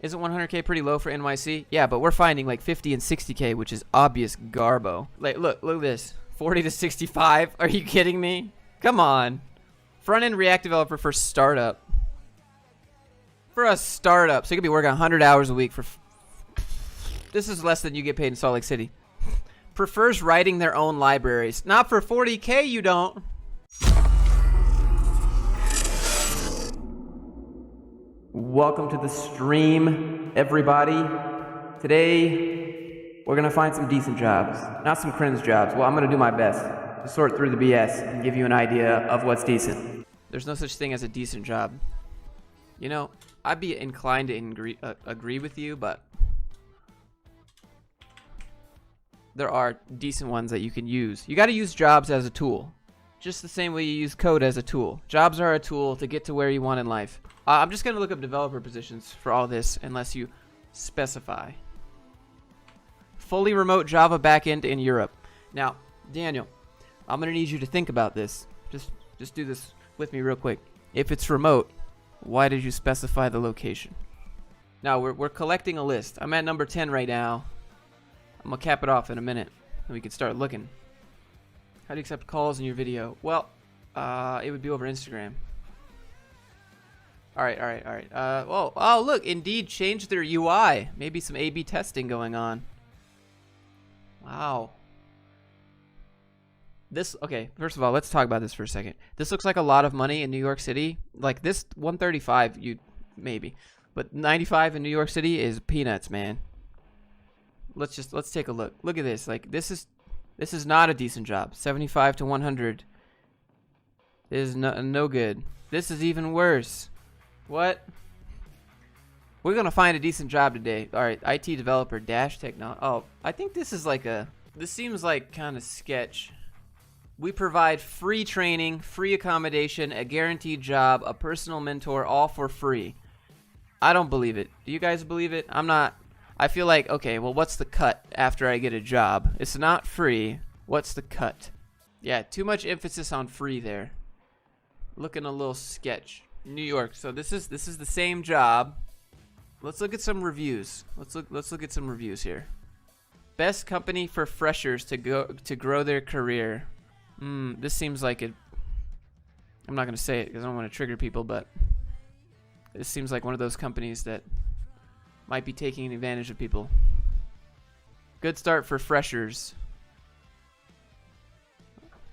Isn't 100K pretty low for NYC? Yeah, but we're finding like 50 and 60K, which is obvious garbo. Like, look at this. 40 to 65. Are you kidding me? Come on. Front-end React developer for startup. For a startup. So you could be working 100 hours a week for... This is less than you get paid in Salt Lake City. Prefers writing their own libraries. Not for 40K, you don't. Welcome to the stream, everybody. Today, we're going to find some decent jobs. Not some cringe jobs. Well, I'm going to do my best to sort through the BS and give you an idea of what's decent. There's no such thing as a decent job. You know, I'd be inclined to agree with you, but there are decent ones that you can use. You got to use jobs as a tool. Just the same way you use code as a tool. Jobs are a tool to get to where you want in life. I'm just going to look up developer positions for all this unless you specify. Fully remote Java backend in Europe. Now, Daniel, I'm going to need you to think about this. Just do this with me real quick. If it's remote, why did you specify the location? Now, we're collecting a list. I'm at number 10 right now. I'm going to cap it off in a minute, and we can start looking. How do you accept calls in your video? Well, it would be over Instagram. All right. Oh, look, Indeed changed their UI. Maybe some A/B testing going on. Wow. Okay, first of all, let's talk about this for a second. This looks like a lot of money in New York City. Like this 135, maybe. But 95 in New York City is peanuts, man. Let's take a look. Look at this. Like this is not a decent job. 75 to 100 is no good. This is even worse. What? We're gonna find a decent job today. All right, IT developer dash technology. Oh, I think this is like this seems like kind of sketch. We provide free training, free accommodation, a guaranteed job, a personal mentor, all for free. I don't believe it. Do you guys believe it? I'm not. I feel like, okay, well, what's the cut after I get a job? It's not free. What's the cut? Yeah, too much emphasis on free there. Looking a little sketch. New York. So this is the same job. Let's look at some reviews. Let's look at some reviews here. Best company for freshers to grow their career. This seems like it. I'm not gonna say it because I don't want to trigger people, but this seems like one of those companies that might be taking advantage of people. Good start for freshers.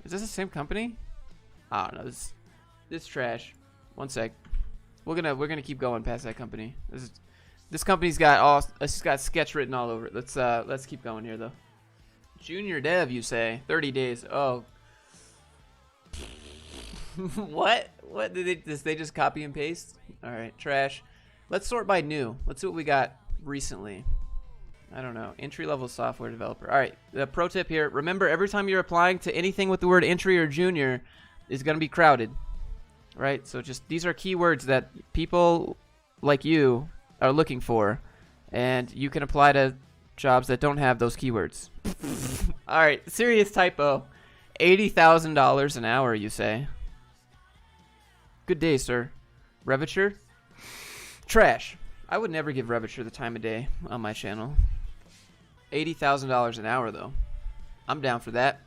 Is this the same company? I don't know. This trash. One sec. We're gonna keep going past that company. This company's got sketch written all over it. Let's keep going here though. Junior dev, you say? 30 days. Oh. What? What did they just copy and paste? All right, trash. Let's sort by new. Let's see what we got recently. I don't know. Entry-level software developer. All right, the pro tip here. Remember, every time you're applying to anything with the word entry or junior is going to be crowded. Right? So just these are keywords that people like you are looking for. And you can apply to jobs that don't have those keywords. All right, serious typo. $80,000 an hour, you say. Good day, sir. Reviture? Trash. I would never give Reviture the time of day on my channel. $80,000 an hour, though. I'm down for that.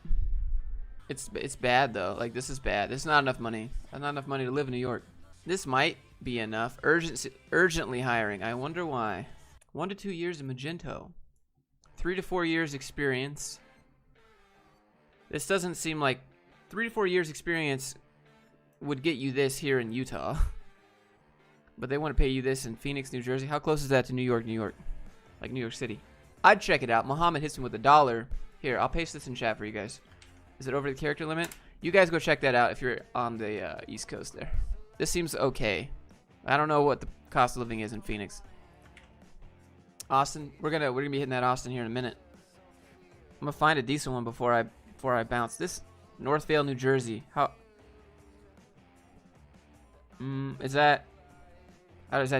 It's bad, though. Like, this is bad. This is not enough money. Not enough money to live in New York. This might be enough. Urgently hiring. I wonder why. 1 to 2 years in Magento. 3 to 4 years experience. This doesn't seem like 3 to 4 years experience would get you this here in Utah. But they want to pay you this in Phoenix, New Jersey. How close is that to New York, New York? Like New York City. I'd check it out. Muhammad hits me with $1. Here, I'll paste this in chat for you guys. Is it over the character limit? You guys go check that out if you're on the East Coast there. This seems okay. I don't know what the cost of living is in Phoenix. Austin, we're gonna be hitting that Austin here in a minute. I'm gonna find a decent one before I bounce. This Northvale, New Jersey. How? Is that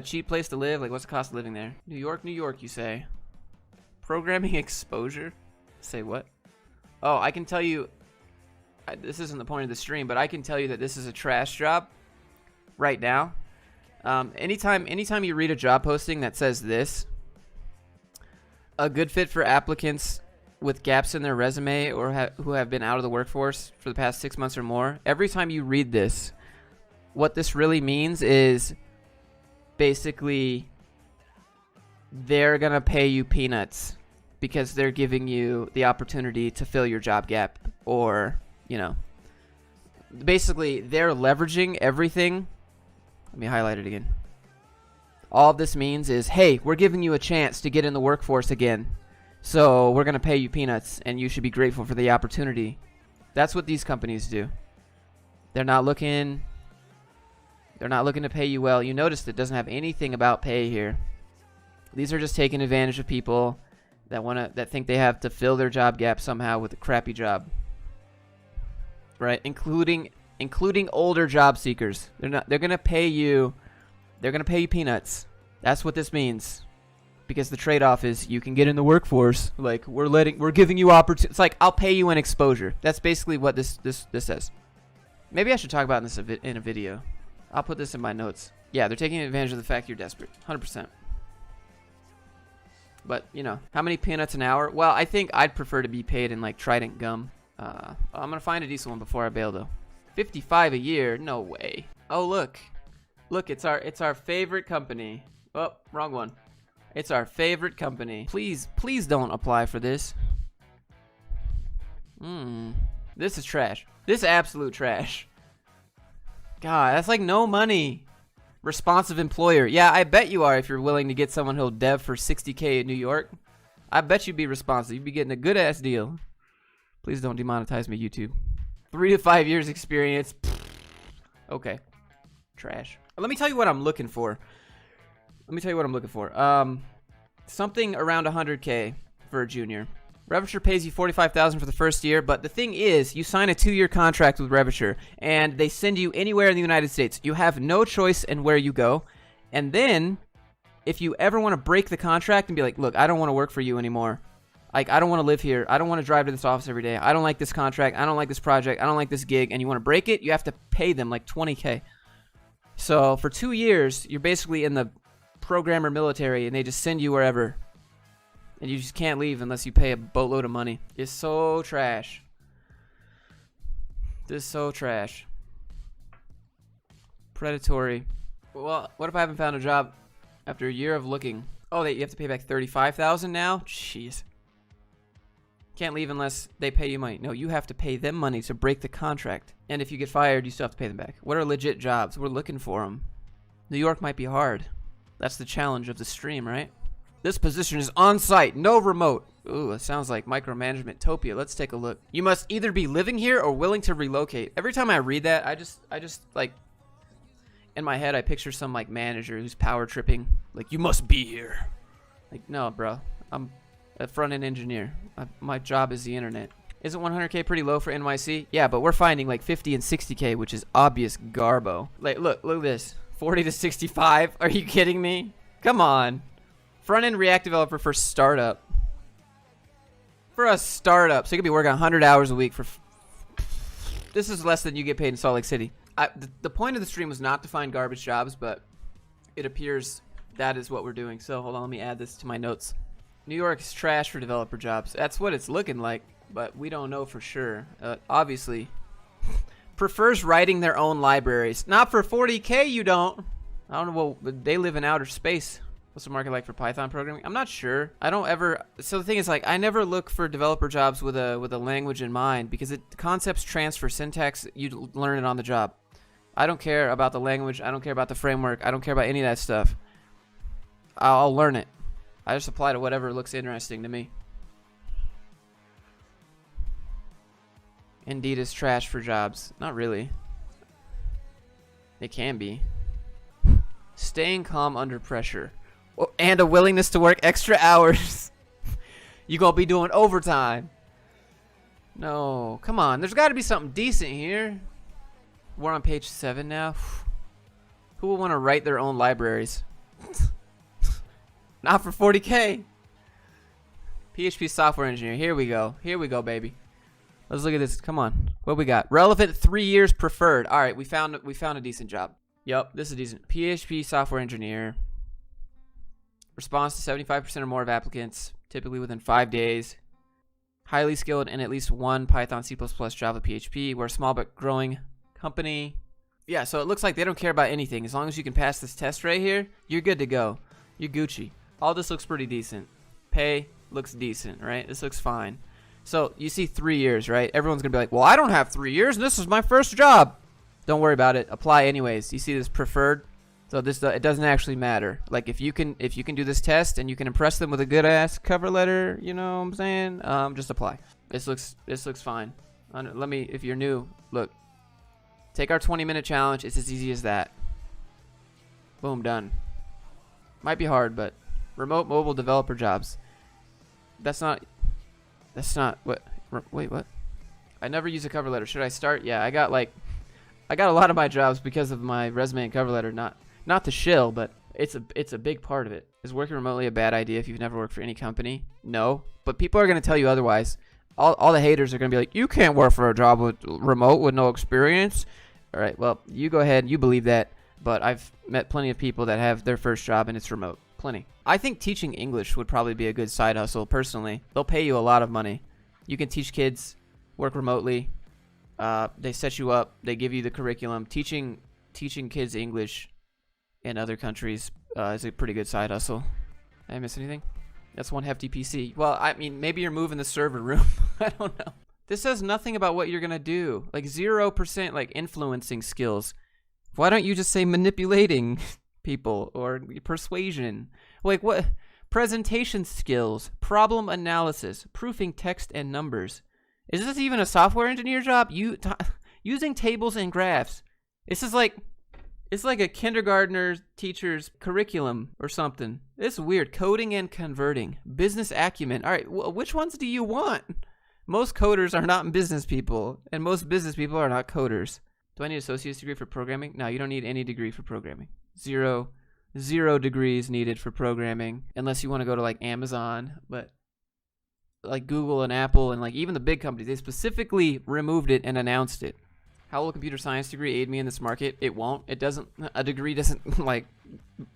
cheap place to live? Like, what's the cost of living there? New York, New York, you say? Programming exposure? Say what? Oh, I can tell you. This isn't the point of the stream, but I can tell you that this is a trash job right now. Anytime you read a job posting that says this, a good fit for applicants with gaps in their resume or who have been out of the workforce for the past 6 months or more, every time you read this, what this really means is basically they're going to pay you peanuts because they're giving you the opportunity to fill your job gap, or, you know, basically they're leveraging everything. Let me highlight it again. All this means is, hey, we're giving you a chance to get in the workforce again, so we're going to pay you peanuts, and you should be grateful for the opportunity. That's what these companies do. They're not looking to pay you well. You noticed it doesn't have anything about pay here. These are just taking advantage of people that think they have to fill their job gap somehow with a crappy job. Right? Including older job seekers. They're going to pay you peanuts. That's what this means. Because the trade-off is you can get in the workforce. Like, we're giving you opportunity. It's like, I'll pay you an exposure. That's basically what this says. Maybe I should talk about this in a video. I'll put this in my notes. Yeah, they're taking advantage of the fact you're desperate. 100%. But, you know, how many peanuts an hour? Well, I think I'd prefer to be paid in, like, Trident gum. I'm going to find a decent one before I bail, though. 55 a year? No way. Oh, look. Look, it's our favorite company. Oh, wrong one. It's our favorite company. Please don't apply for this. This is trash. This is absolute trash. God, that's like no money. Responsive employer. Yeah, I bet you are if you're willing to get someone who'll dev for $60K in New York. I bet you'd be responsive. You'd be getting a good-ass deal. Please don't demonetize me, YouTube. 3 to 5 years experience. Okay. Trash. Let me tell you what I'm looking for. Something around 100K for a junior. Reviture pays you $45,000 for the first year, but the thing is, you sign a 2-year contract with Reviture, and they send you anywhere in the United States. You have no choice in where you go. And then, if you ever want to break the contract and be like, look, I don't want to work for you anymore. Like, I don't want to live here. I don't want to drive to this office every day. I don't like this contract. I don't like this project. I don't like this gig. And you want to break it, you have to pay them like $20K. So, for 2 years, you're basically in the programmer military, and they just send you wherever. And you just can't leave unless you pay a boatload of money. It's so trash. This is so trash. Predatory. Well, what if I haven't found a job after a year of looking? Oh, you have to pay back $35,000 now? Jeez. Can't leave unless they pay you money. No, you have to pay them money to break the contract. And if you get fired, you still have to pay them back. What are legit jobs? We're looking for them. New York might be hard. That's the challenge of the stream, right? This position is on-site, no remote. Ooh, it sounds like micromanagement topia. Let's take a look. You must either be living here or willing to relocate. Every time I read that, I just like, in my head, I picture some like manager who's power tripping. Like, you must be here. Like, no, bro. I'm a front-end engineer. My job is the internet. Isn't 100K pretty low for NYC? Yeah, but we're finding like 50 and 60K, which is obvious garbo. Like, look at this. 40 to 65. Are you kidding me? Come on. Front-end React developer for startup. For a startup. So you could be working 100 hours a week for... This is less than you get paid in Salt Lake City. The point of the stream was not to find garbage jobs, but it appears that is what we're doing. So hold on, let me add this to my notes. New York is trash for developer jobs. That's what it's looking like, but we don't know for sure. Obviously. Prefers writing their own libraries. Not for 40K, you don't. I don't know. Well, they live in outer space. What's the market like for Python programming? I'm not sure. I don't ever. So the thing is, like, I never look for developer jobs with a language in mind, because concepts transfer. Syntax, you learn it on the job. I don't care about the language. I don't care about the framework. I don't care about any of that stuff. I'll learn it. I just apply to whatever looks interesting to me. Indeed is trash for jobs. Not really. It can be. Staying calm under pressure. Oh, and a willingness to work extra hours. You gonna be doing overtime. No, come on. There's got to be something decent here. We're on page 7 now. Who will want to write their own libraries? Not for 40K. PHP software engineer. Here we go. Here we go, baby. Let's look at this. Come on. What we got? Relevant 3 years preferred. All right, we found a decent job. Yep, this is decent. PHP software engineer. Response to 75% or more of applicants, typically within 5 days. Highly skilled in at least one Python, C++, Java, PHP. We're a small but growing company. Yeah, so it looks like they don't care about anything. As long as you can pass this test right here, you're good to go. You're Gucci. All this looks pretty decent. Pay looks decent, right? This looks fine. So you see 3 years, right? Everyone's going to be like, well, I don't have 3 years, and this is my first job. Don't worry about it. Apply anyways. You see this preferred? So this it doesn't actually matter. Like if you can do this test and you can impress them with a good ass cover letter, you know what I'm saying? Just apply. This looks fine. Let me, if you're new, look. Take our 20-minute challenge. It's as easy as that. Boom, done. Might be hard, but remote mobile developer jobs. That's not what. Wait, what? I never use a cover letter. Should I start? Yeah, I got a lot of my jobs because of my resume and cover letter. Not the shill, but it's a big part of it. Is working remotely a bad idea if you've never worked for any company? No, but people are going to tell you otherwise. All the haters are going to be like, you can't work for a job with remote with no experience. All right, well, you go ahead. You believe that, but I've met plenty of people that have their first job and it's remote. Plenty. I think teaching English would probably be a good side hustle, personally. They'll pay you a lot of money. You can teach kids, work remotely. They set you up. They give you the curriculum. Teaching kids English in other countries is a pretty good side hustle. Did I miss anything? That's one hefty PC. Well, I mean, maybe you're moving the server room. I don't know. This says nothing about what you're going to do. Like 0% like influencing skills. Why don't you just say manipulating people or persuasion? Like what? Presentation skills, problem analysis, proofing text and numbers. Is this even a software engineer job? Using tables and graphs. It's like a kindergartner teacher's curriculum or something. It's weird. Coding and converting. Business acumen. All right, which ones do you want? Most coders are not business people, and most business people are not coders. Do I need an associate's degree for programming? No, you don't need any degree for programming. Zero degrees needed for programming, unless you want to go to like Amazon, but like Google and Apple and like even the big companies, they specifically removed it and announced it. How will a computer science degree aid me in this market? It won't. It doesn't. A degree doesn't like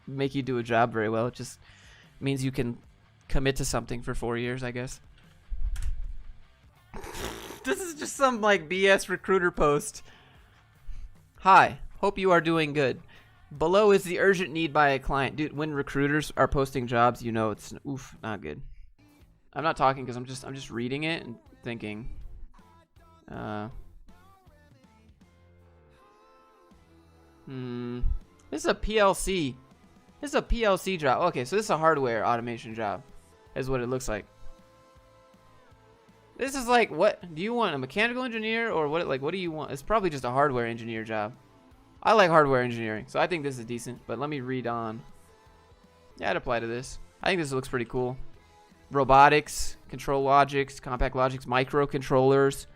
make you do a job very well. It just means you can commit to something for 4 years, I guess. This is just some like BS recruiter post. Hi, hope you are doing good. Below is the urgent need by a client. Dude, when recruiters are posting jobs, you know it's not good. I'm not talking because I'm just reading it and thinking. This is a PLC. This is a PLC job. Okay, so this is a hardware automation job. Is what it looks like. This is like, what do you want? A mechanical engineer or what? Like, what do you want? It's probably just a hardware engineer job. I like hardware engineering, so I think this is decent. But let me read on. Yeah, I'd apply to this. I think this looks pretty cool. Robotics, control logics, compact logics, microcontrollers,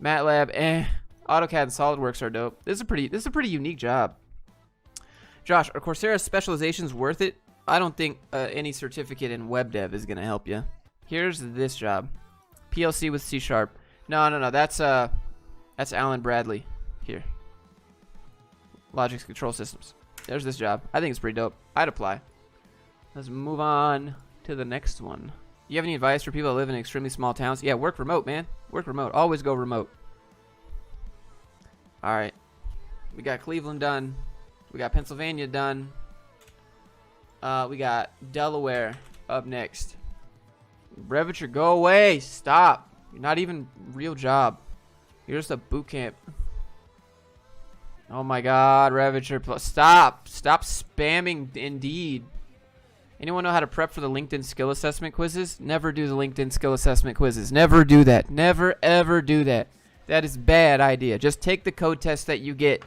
MATLAB, AutoCAD and SolidWorks are dope. This is a pretty unique job. Josh, are Coursera specializations worth it? I don't think any certificate in web dev is gonna help you. Here's this job. PLC with C#. No. That's Alan Bradley here. Logix Control Systems. There's this job. I think it's pretty dope. I'd apply. Let's move on to the next one. You have any advice for people that live in extremely small towns? Yeah, work remote, man. Work remote. Always go remote. All right. We got Cleveland done. We got Pennsylvania done. We got Delaware up next. Breviture, go away. Stop. You're not even real job. You're just a boot camp. Oh my God, Reviture. Stop. Stop spamming Indeed. Anyone know how to prep for the LinkedIn skill assessment quizzes? Never do the LinkedIn skill assessment quizzes. Never do that. Never, ever do that. That is a bad idea. Just take the code test that you get.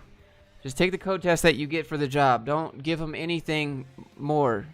Just take the code test that you get for the job. Don't give them anything more.